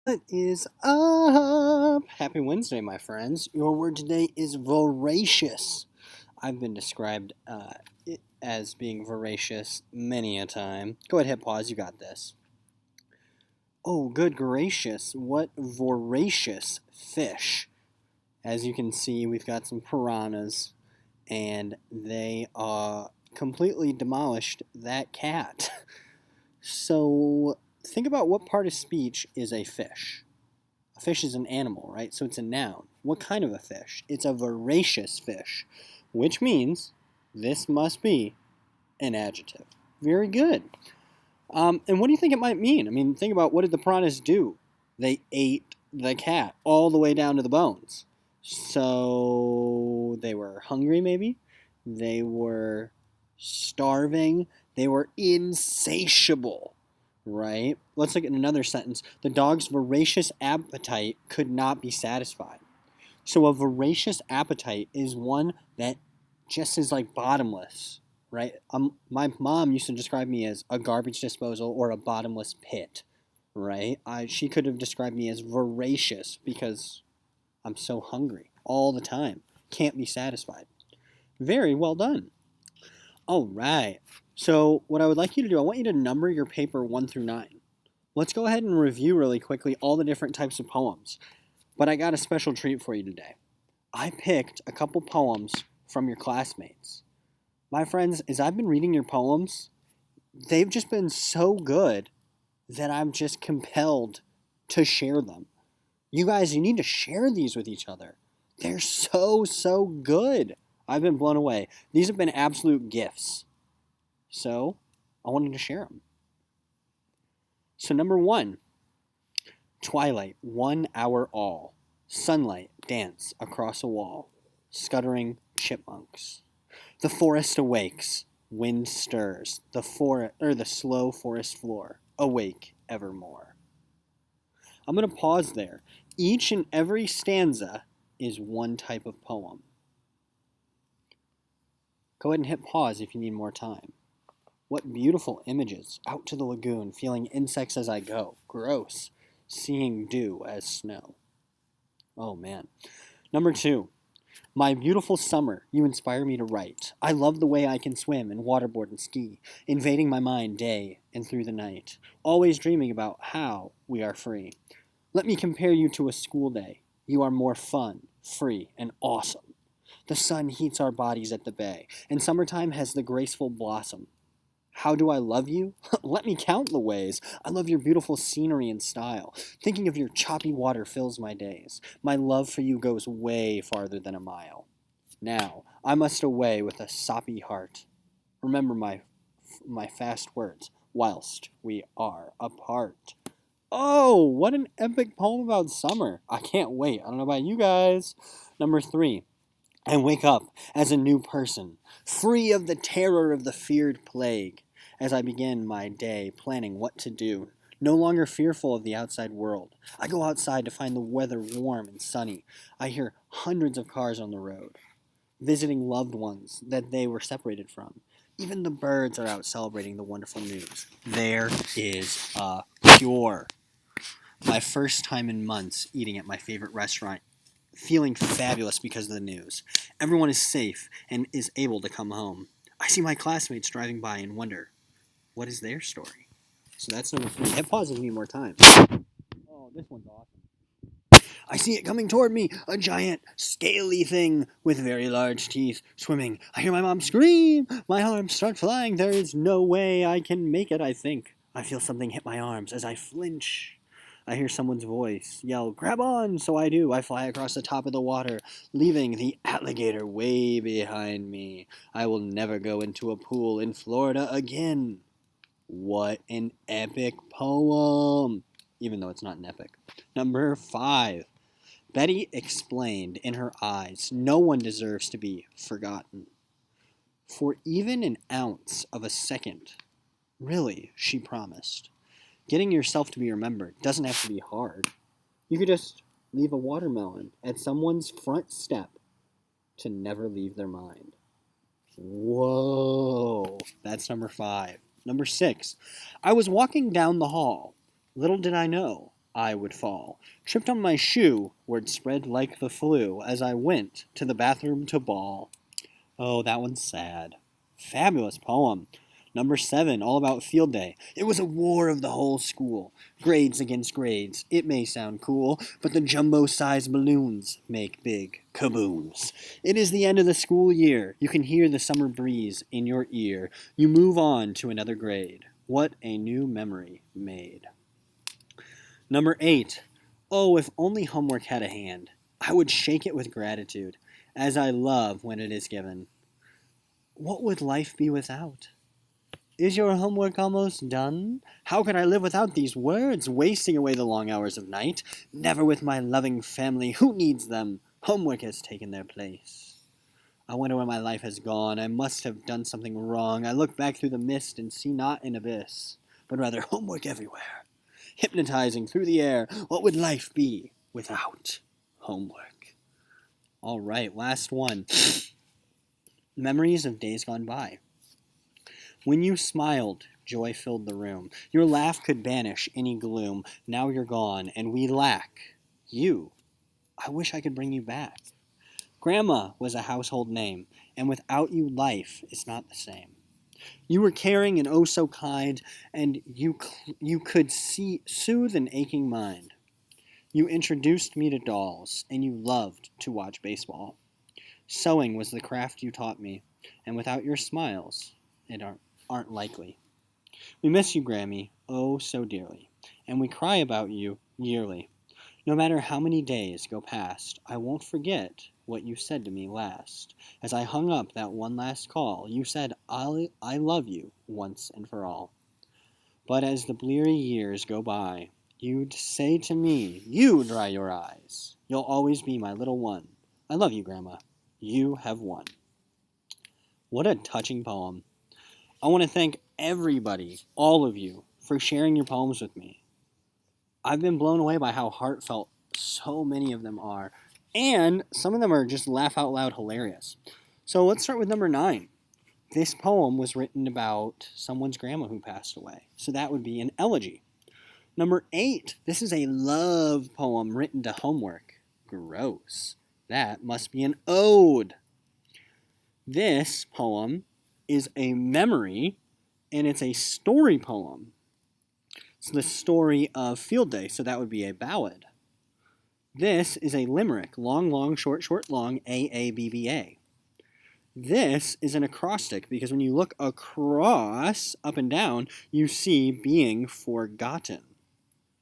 What is up? Happy Wednesday, my friends. Your word today is voracious. I've been described as being voracious many a time. Go ahead, hit pause. You got this. Oh, good gracious. What voracious fish. As you can see, we've got some piranhas, and they completely demolished that cat. So, think about what part of speech is a fish. A fish is an animal, right? So it's a noun. What kind of a fish? It's a voracious fish, which means this must be an adjective. Very good. And what do you think it might mean? I mean, think about what did the piranhas do? They ate the cat all the way down to the bones. So they were hungry, maybe? They were starving. They were insatiable, right? Let's look at another sentence. The dog's voracious appetite could not be satisfied. So a voracious appetite is one that just is like bottomless, right? My mom used to describe me as a garbage disposal or a bottomless pit, right? She could have described me as voracious because I'm so hungry all the time. Can't be satisfied. Very well done. All right. So what I would like you to do, I want you to number your paper 1 through 9. Let's go ahead and review really quickly all the different types of poems. But I got a special treat for you today. I picked a couple poems from your classmates. My friends, as I've been reading your poems, they've just been so good that I'm just compelled to share them. You guys, you need to share these with each other. They're so good. I've been blown away. These have been absolute gifts. So, I wanted to share them. So, number 1, twilight, 1 hour all. Sunlight, dance across a wall. Scuttering chipmunks. The forest awakes. Wind stirs. The slow forest floor. Awake evermore. I'm going to pause there. Each and every stanza is one type of poem. Go ahead and hit pause if you need more time. What beautiful images. Out to the lagoon, feeling insects as I go. Gross. Seeing dew as snow. Oh man. Number 2. My beautiful summer, you inspire me to write. I love the way I can swim and waterboard and ski, invading my mind day and through the night, always dreaming about how we are free. Let me compare you to a school day. You are more fun, free, and awesome. The sun heats our bodies at the bay, and summertime has the graceful blossom. How do I love you? Let me count the ways. I love your beautiful scenery and style. Thinking of your choppy water fills my days. My love for you goes way farther than a mile. Now, I must away with a soppy heart. Remember my fast words, whilst we are apart. Oh, what an epic poem about summer. I can't wait. I don't know about you guys. Number 3. I wake up as a new person, free of the terror of the feared plague, as I begin my day planning what to do, no longer fearful of the outside world. I go outside to find the weather warm and sunny. I hear hundreds of cars on the road, visiting loved ones that they were separated from. Even the birds are out celebrating the wonderful news. There is a cure. My first time in months eating at my favorite restaurant, feeling fabulous because of the news. Everyone is safe and is able to come home. I see my classmates driving by and wonder, what is their story? So that's number 3. Hit pause if you need more time. Oh, this one's awesome. I see it coming toward me, a giant, scaly thing with very large teeth, swimming. I hear my mom scream. My arms start flying. There is no way I can make it, I think. I feel something hit my arms as I flinch. I hear someone's voice yell, grab on! So I do. I fly across the top of the water, leaving the alligator way behind me. I will never go into a pool in Florida again. What an epic poem! Even though it's not an epic. Number 5. Betty explained in her eyes, no one deserves to be forgotten. For even an ounce of a second, really, she promised. Getting yourself to be remembered doesn't have to be hard. You could just leave a watermelon at someone's front step to never leave their mind. Whoa, that's number 5. Number 6, I was walking down the hall. Little did I know, I would fall. Tripped on my shoe, word spread like the flu, as I went to the bathroom to bawl. Oh, that one's sad. Fabulous poem. Number 7, all about field day. It was a war of the whole school. Grades against grades. It may sound cool, but the jumbo-sized balloons make big kabooms. It is the end of the school year. You can hear the summer breeze in your ear. You move on to another grade. What a new memory made. Number 8. Oh, if only homework had a hand. I would shake it with gratitude, as I love when it is given. What would life be without? Is your homework almost done? How could I live without these words, wasting away the long hours of night? Never with my loving family. Who needs them? Homework has taken their place. I wonder where my life has gone. I must have done something wrong. I look back through the mist and see not an abyss, but rather homework everywhere, hypnotizing through the air. What would life be without homework? All right, last one. Memories of days gone by. When you smiled, joy filled the room. Your laugh could banish any gloom. Now you're gone, and we lack you. I wish I could bring you back. Grandma was a household name, and without you, life is not the same. You were caring and oh so kind, and you could soothe an aching mind. You introduced me to dolls, and you loved to watch baseball. Sewing was the craft you taught me, and without your smiles, it aren't likely. We miss you, Grammy, oh so dearly, and we cry about you yearly. No matter how many days go past, I won't forget what you said to me last. As I hung up that one last call, you said, I love you once and for all. But as the bleary years go by, you'd say to me, you dry your eyes. You'll always be my little one. I love you, Grandma. You have won. What a touching poem. I want to thank everybody, all of you, for sharing your poems with me. I've been blown away by how heartfelt so many of them are, and some of them are just laugh out loud hilarious. So let's start with number 9. This poem was written about someone's grandma who passed away, so that would be an elegy. Number 8, this is a love poem written to homework. Gross. That must be an ode. This poem is a memory, and it's a story poem. It's the story of Field Day, so that would be a ballad. This is a limerick, long, long, short, short, long, A-A-B-B-A. This is an acrostic, because when you look across, up and down, you see being forgotten.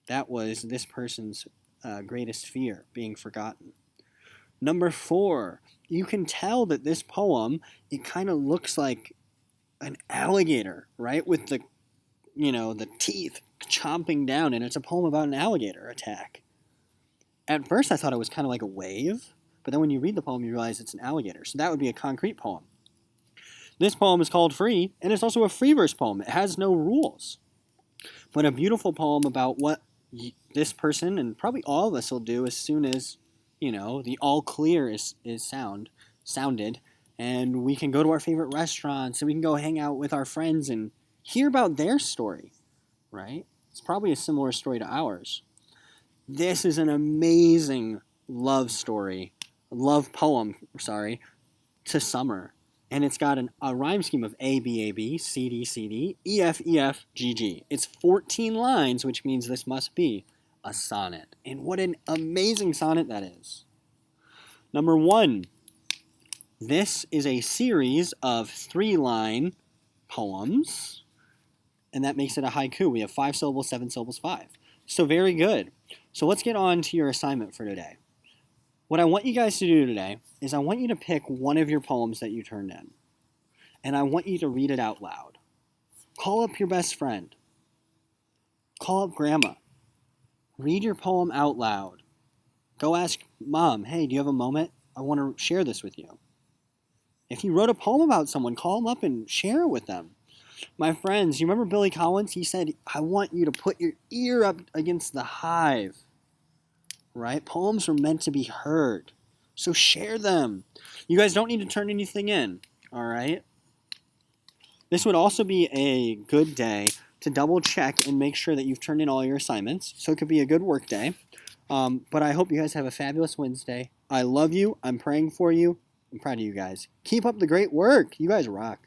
That was this person's greatest fear, being forgotten. Number 4, you can tell that this poem, it kind of looks like an alligator, right? With the teeth chomping down, and it's a poem about an alligator attack. At first, I thought it was kind of like a wave, but then when you read the poem, you realize it's an alligator. So that would be a concrete poem. This poem is called Free, and it's also a free verse poem. It has no rules, but a beautiful poem about what this person, and probably all of us, will do as soon as the all clear is sounded, and we can go to our favorite restaurants, and we can go hang out with our friends and hear about their story, right? It's probably a similar story to ours. This is an amazing love poem, to summer. And it's got a rhyme scheme of A, B, A, B, C, D, C, D, E, F, E, F, G, G. It's 14 lines, which means this must be a sonnet. And what an amazing sonnet that is. Number 1, this is a series of 3-line poems, and that makes it a haiku. We have 5 syllables, 7 syllables, 5. So very good. So let's get on to your assignment for today. What I want you guys to do today is I want you to pick one of your poems that you turned in, and I want you to read it out loud. Call up your best friend. Call up Grandma. Read your poem out loud. Go ask Mom, hey, do you have a moment? I want to share this with you. If you wrote a poem about someone, call them up and share it with them. My friends, you remember Billy Collins? He said, I want you to put your ear up against the hive. Right? Poems are meant to be heard. So share them. You guys don't need to turn anything in. All right? This would also be a good day to double check and make sure that you've turned in all your assignments. So it could be a good work day. But I hope you guys have a fabulous Wednesday. I love you. I'm praying for you. I'm proud of you guys. Keep up the great work. You guys rock.